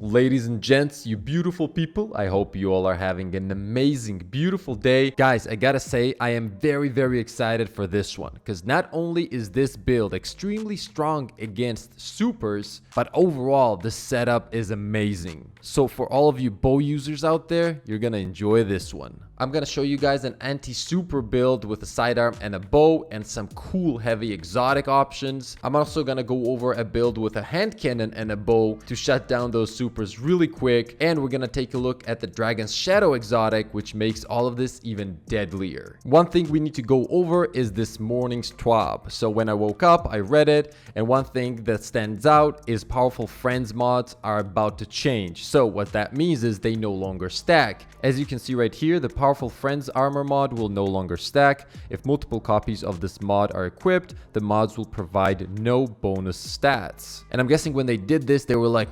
Ladies and gents, you beautiful people, I hope you all are having an amazing, beautiful day. Guys, I gotta say, I am very excited for this one, because not only is this build extremely strong against supers, but overall, the setup is amazing. So for all of you bow users out there, you're gonna enjoy this one. I'm gonna show you guys an anti-super build with a sidearm and a bow and some cool heavy exotic options. I'm also gonna go over a build with a hand cannon and a bow to shut down those supers really quick, and we're gonna take a look at the Dragon's Shadow exotic, which makes all of this even deadlier. One thing we need to go over is this morning's TWAB. So when I woke up, I read it, and one thing that stands out is powerful friends mods are about to change. So what that means is they no longer stack. As you can see right here, the powerful friends armor mod will no longer stack. If multiple copies of this mod are equipped, the mods will provide no bonus stats. And I'm guessing when they did this, they were like,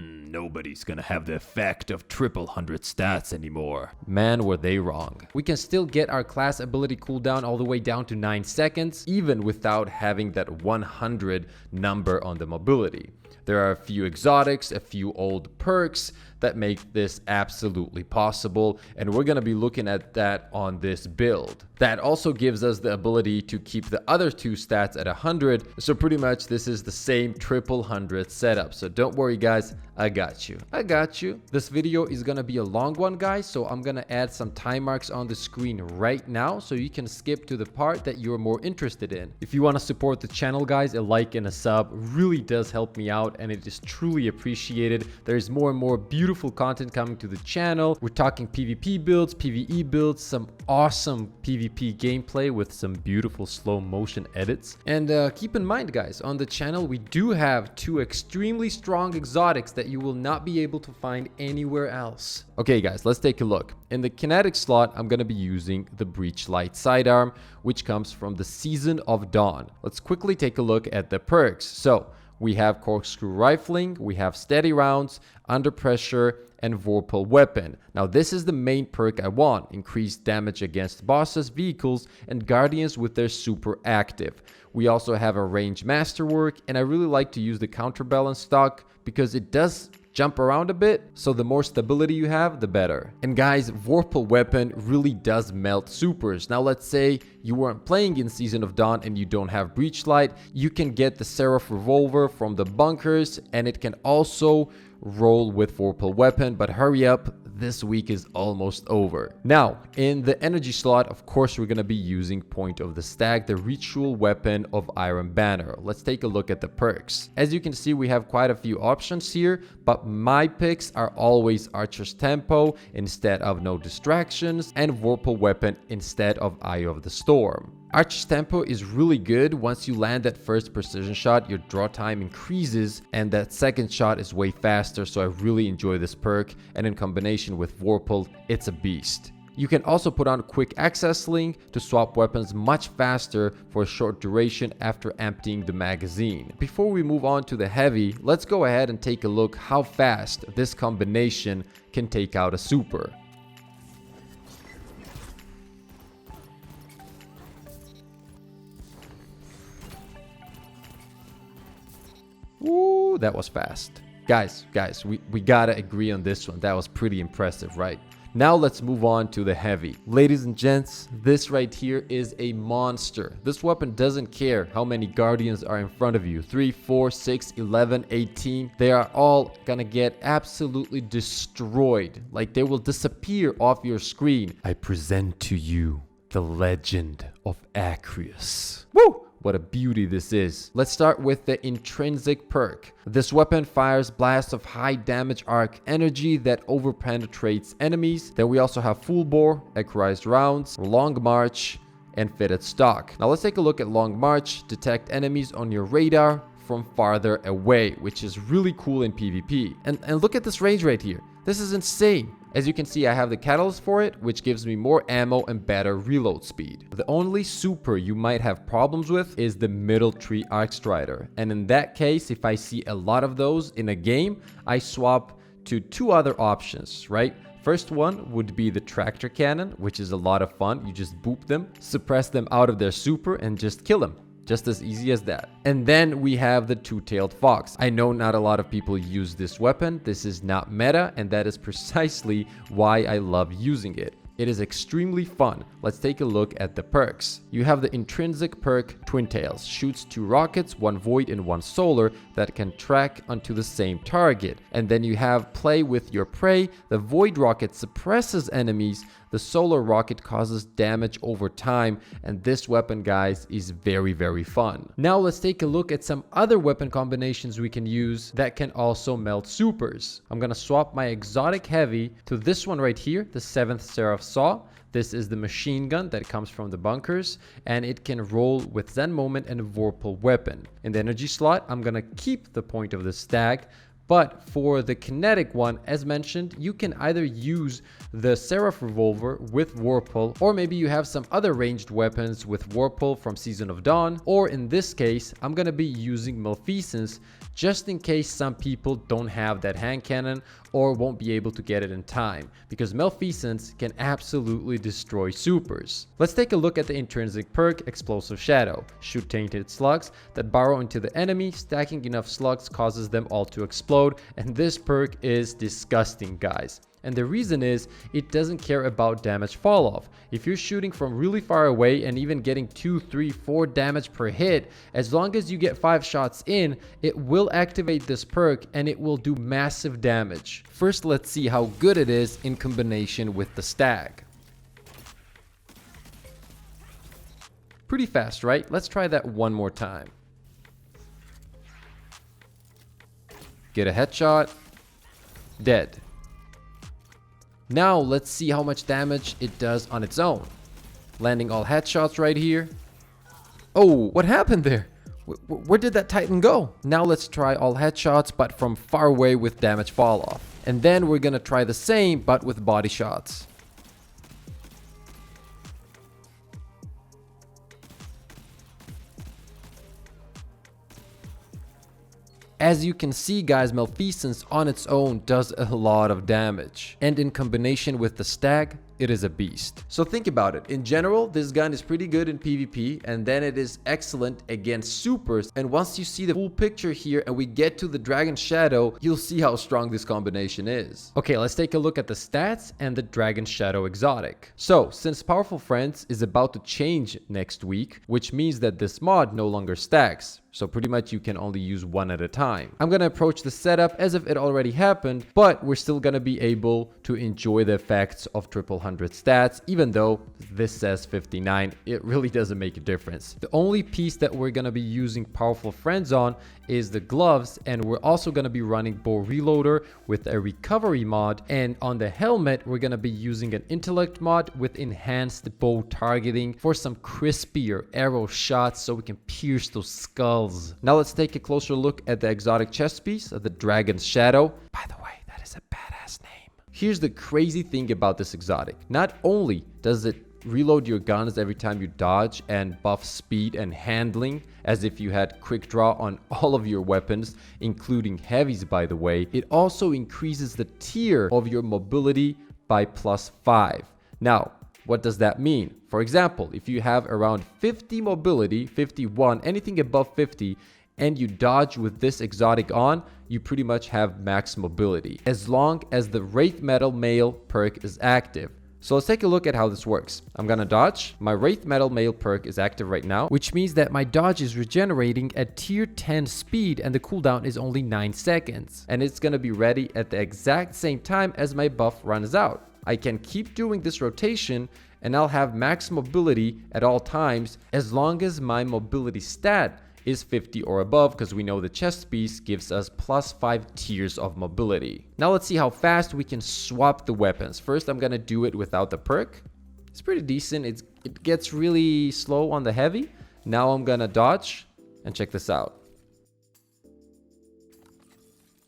nobody's gonna have the effect of 100 stats anymore. Man, were they wrong. We can still get our class ability cooldown all the way down to 9 seconds, even without having that 100 number on the mobility. There are a few exotics, a few old perks that make this absolutely possible, and we're going to be looking at that on this build. That also gives us the ability to keep the other two stats at 100, so pretty much this is the same 100 setup. So don't worry guys, I got you. This video is going to be a long one guys, so I'm going to add some time marks on the screen right now so you can skip to the part that you're more interested in. If you want to support the channel guys, a like and a sub really does help me out, and it is truly appreciated. There's more and more beautiful content coming to the channel. We're talking PvP builds, PvE builds, some awesome PvP gameplay with some beautiful slow motion edits. And keep in mind guys, on the channel we do have 2 extremely strong exotics that you will not be able to find anywhere else. Okay guys, let's take a look. In the kinetic slot, I'm going to be using the Breachlight sidearm, which comes from the Season of Dawn. Let's quickly take a look at the perks. So we have corkscrew rifling, we have steady rounds, under pressure, and vorpal weapon. Now this is the main perk I want: increased damage against bosses, vehicles, and guardians with their super active. We also have a range masterwork, and I really like to use the counterbalance stock because it does jump around a bit, so the more stability you have, the better. And guys, vorpal weapon really does melt supers. Now let's say you weren't playing in Season of Dawn and you don't have Breachlight, you can get the Seraph revolver from the bunkers, and it can also roll with vorpal weapon, but hurry up, this week is almost over. Now in the energy slot, of course, we're going to be using Point of the Stag, the ritual weapon of Iron Banner. Let's take a look at the perks. As you can see, we have quite a few options here, but my picks are always Archer's Tempo instead of No Distractions, and vorpal weapon instead of Eye of the Storm. Archer's Tempo is really good. Once you land that first precision shot, your draw time increases, and that second shot is way faster, so I really enjoy this perk, and in combination with vorpal, it's a beast. You can also put on Quick Access Link to swap weapons much faster for a short duration after emptying the magazine. Before we move on to the heavy, let's go ahead and take a look how fast this combination can take out a super. Ooh, that was fast. Guys, we gotta agree on this one. That was pretty impressive, right? Now let's move on to the heavy. Ladies and gents, this right here is a monster. This weapon doesn't care how many guardians are in front of you. 3, 4, 6, 11, 18. They are all gonna get absolutely destroyed. Like they will disappear off your screen. I present to you the legend of Acreus. Woo! What a beauty this is. Let's start with the intrinsic perk. This weapon fires blasts of high damage arc energy that overpenetrates enemies. Then we also have full bore, equalized rounds, long march, and fitted stock. Now let's take a look at long march. Detect enemies on your radar from farther away, which is really cool in PvP. And look at this range right here. This is insane. As you can see, I have the catalyst for it, which gives me more ammo and better reload speed. The only super you might have problems with is the middle tree arc strider. And in that case, if I see a lot of those in a game, I swap to 2 other options, right? First one would be the tractor cannon, which is a lot of fun. You just boop them, suppress them out of their super, and just kill them. Just as easy as that. And then we have the two-tailed fox. I know not a lot of people use this weapon. This is not meta, and that is precisely why I love using it. It is extremely fun. Let's take a look at the perks. You have the intrinsic perk Twin Tails. Shoots 2 rockets, 1 void and 1 solar that can track onto the same target. And then you have play with your prey. The void rocket suppresses enemies. The solar rocket causes damage over time, and this weapon, guys, is very, very fun. Now let's take a look at some other weapon combinations we can use that can also melt supers. I'm gonna swap my exotic heavy to this one right here, the 7th Seraph Saw. This is the machine gun that comes from the bunkers, and it can roll with Zen Moment and a Vorpal weapon. In the energy slot, I'm gonna keep the point of the stag. But for the kinetic one, as mentioned, you can either use the Seraph Revolver with Vorpal, or maybe you have some other ranged weapons with Vorpal from Season of Dawn, or in this case, I'm gonna be using Maleficence just in case some people don't have that hand cannon or won't be able to get it in time, because Maleficence can absolutely destroy supers. Let's take a look at the intrinsic perk Explosive Shadow. Shoot tainted slugs that burrow into the enemy. Stacking enough slugs causes them all to explode, and this perk is disgusting, guys. And the reason is, it doesn't care about damage fall off. If you're shooting from really far away and even getting 2, 3, 4 damage per hit, as long as you get 5 shots in, it will activate this perk and it will do massive damage. First, let's see how good it is in combination with the stag. Pretty fast, right? Let's try that one more time. Get a headshot. Dead. Now let's see how much damage it does on its own. Landing all headshots right here. Oh, what happened there? Where did that Titan go? Now let's try all headshots, but from far away with damage fall off. And then we're gonna try the same, but with body shots. As you can see, guys, Maleficence on its own does a lot of damage. And in combination with the stag, it is a beast. So think about it. In general, this gun is pretty good in PvP, and then it is excellent against supers. And once you see the full picture here and we get to the Dragon Shadow, you'll see how strong this combination is. Okay, let's take a look at the stats and the Dragon Shadow exotic. So, since Powerful Friends is about to change next week, which means that this mod no longer stacks. So pretty much you can only use one at a time. I'm gonna approach the setup as if it already happened, but we're still gonna be able to enjoy the effects of 100 stats, even though this says 59, it really doesn't make a difference. The only piece that we're gonna be using Powerful Friends on is the gloves, and we're also gonna be running Bow Reloader with a recovery mod, and on the helmet we're gonna be using an intellect mod with enhanced bow targeting for some crispier arrow shots so we can pierce those skulls. Now let's take a closer look at the exotic chest piece of the Dragon's Shadow. By the way, that is a badass name. Here's the crazy thing about this exotic. Not only does it reload your guns every time you dodge and buff speed and handling as if you had quick draw on all of your weapons, including heavies, by the way, it also increases the tier of your mobility by +5. Now, what does that mean? For example, if you have around 50 mobility, 51, anything above 50, and you dodge with this exotic on, you pretty much have max mobility, as long as the Wraith Metal Mail perk is active. So let's take a look at how this works. I'm gonna dodge. My Wraith Metal Mail perk is active right now, which means that my dodge is regenerating at tier 10 speed and the cooldown is only 9 seconds. And it's gonna be ready at the exact same time as my buff runs out. I can keep doing this rotation and I'll have max mobility at all times as long as my mobility stat is 50 or above, because we know the chest piece gives us +5 tiers of mobility. Now let's see how fast we can swap the weapons. First, I'm gonna do it without the perk. It's pretty decent. It gets really slow on the heavy. Now I'm gonna dodge and check this out.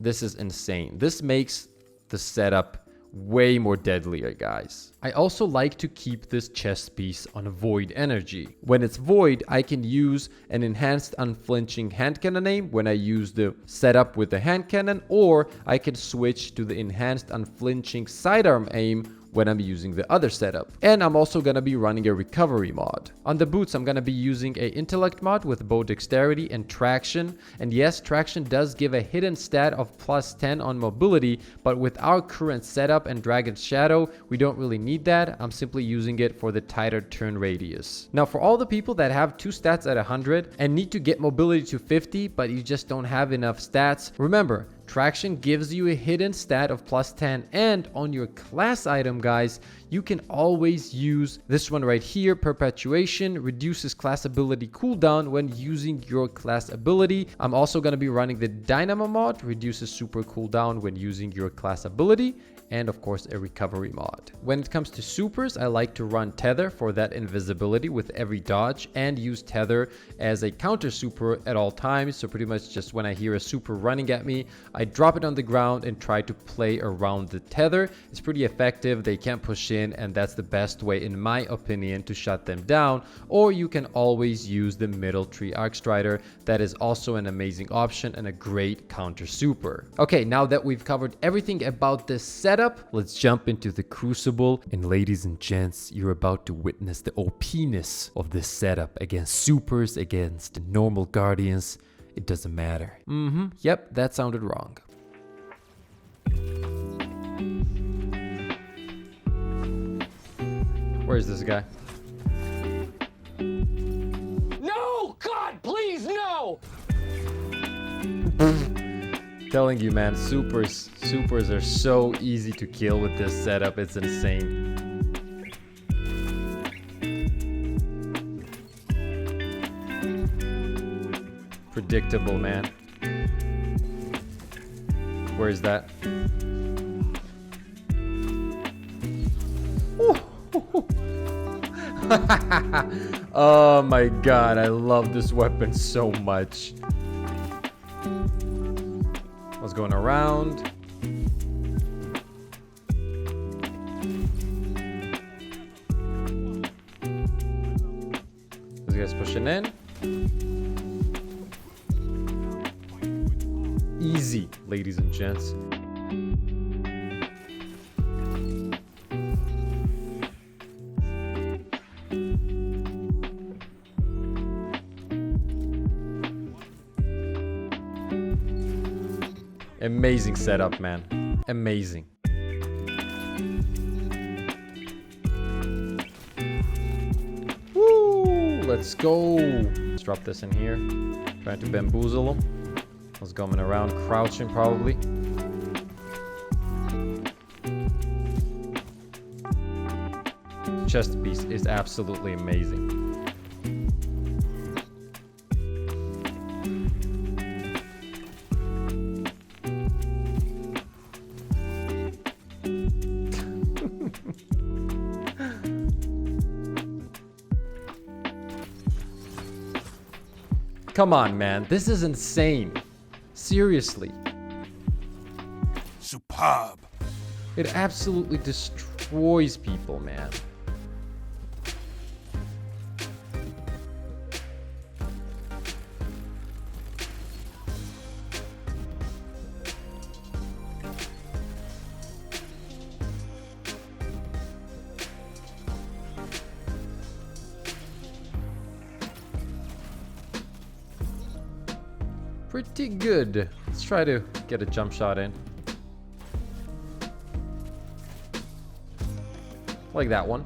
This is insane. This makes the setup way more deadlier, guys. I also like to keep this chest piece on void energy. When it's void, I can use an enhanced unflinching hand cannon aim when I use the setup with the hand cannon, or I can switch to the enhanced unflinching sidearm aim when I'm using the other setup. And I'm also gonna be running a recovery mod. On the boots, I'm gonna be using a intellect mod with bow dexterity and traction. And yes, traction does give a hidden stat of +10 on mobility, but with our current setup and Dragon's Shadow, we don't really need that. I'm simply using it for the tighter turn radius. Now, for all the people that have 2 stats at 100 and need to get mobility to 50, but you just don't have enough stats, remember, traction gives you a hidden stat of +10, and on your class item, guys, you can always use this one right here. Perpetuation reduces class ability cooldown when using your class ability. I'm also going to be running the Dynamo mod, reduces super cooldown when using your class ability, and of course a recovery mod. When it comes to supers, I like to run Tether for that invisibility with every dodge, and use Tether as a counter super at all times. So pretty much just when I hear a super running at me, I drop it on the ground and try to play around the tether. It's pretty effective. They can't push in, and that's the best way, in my opinion, to shut them down. Or you can always use the middle tree Arcstrider. That is also an amazing option and a great counter super. Okay, now that we've covered everything about this setup, let's jump into the Crucible. And ladies and gents, you're about to witness the OP-ness of this setup against supers, against normal guardians. It doesn't matter. Yep, that sounded wrong. Where's this guy? No! God, please, no! Telling you, man, supers are so easy to kill with this setup. It's insane. Predictable, man. Where is that? Oh my god, I love this weapon so much. I was going around. This guy's pushing in. Easy, ladies and gents. Amazing setup, man. Amazing. Woo! Let's go. Let's drop this in here. Trying to bamboozle him. I was going around crouching probably. Chest piece is absolutely amazing. Come on, man. This is insane. Seriously. Superb. It absolutely destroys people, man. Pretty good. Let's try to get a jump shot in. Like that one.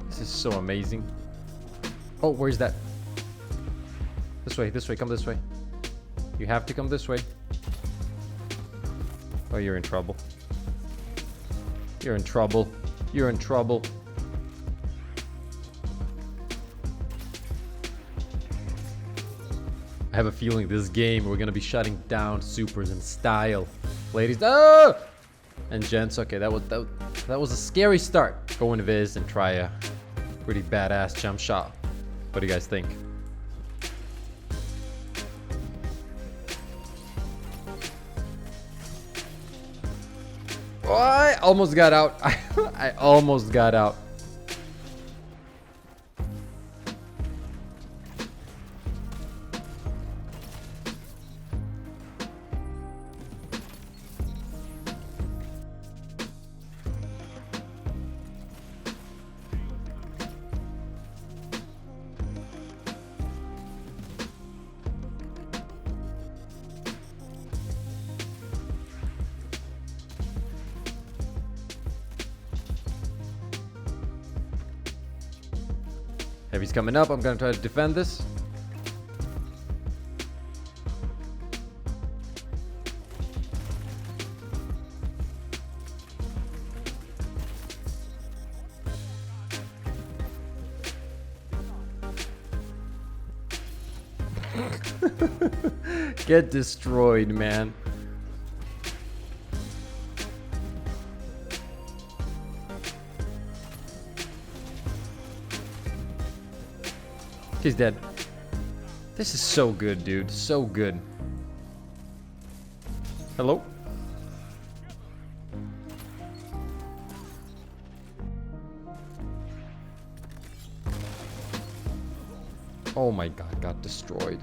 This is so amazing. Oh, where's that? This way, come this way. You have to come this way. Oh, you're in trouble. You're in trouble. You're in trouble. I have a feeling this game we're gonna be shutting down supers in style. Ladies, oh! And gents, okay, that was a scary start. Go in Viz and try a pretty badass jump shot. What do you guys think? Oh, I almost got out. I almost got out. Heavy's coming up. I'm gonna try to defend this. Get destroyed, man. He's dead. This is so good, dude. So good. Hello? Oh my god, got destroyed.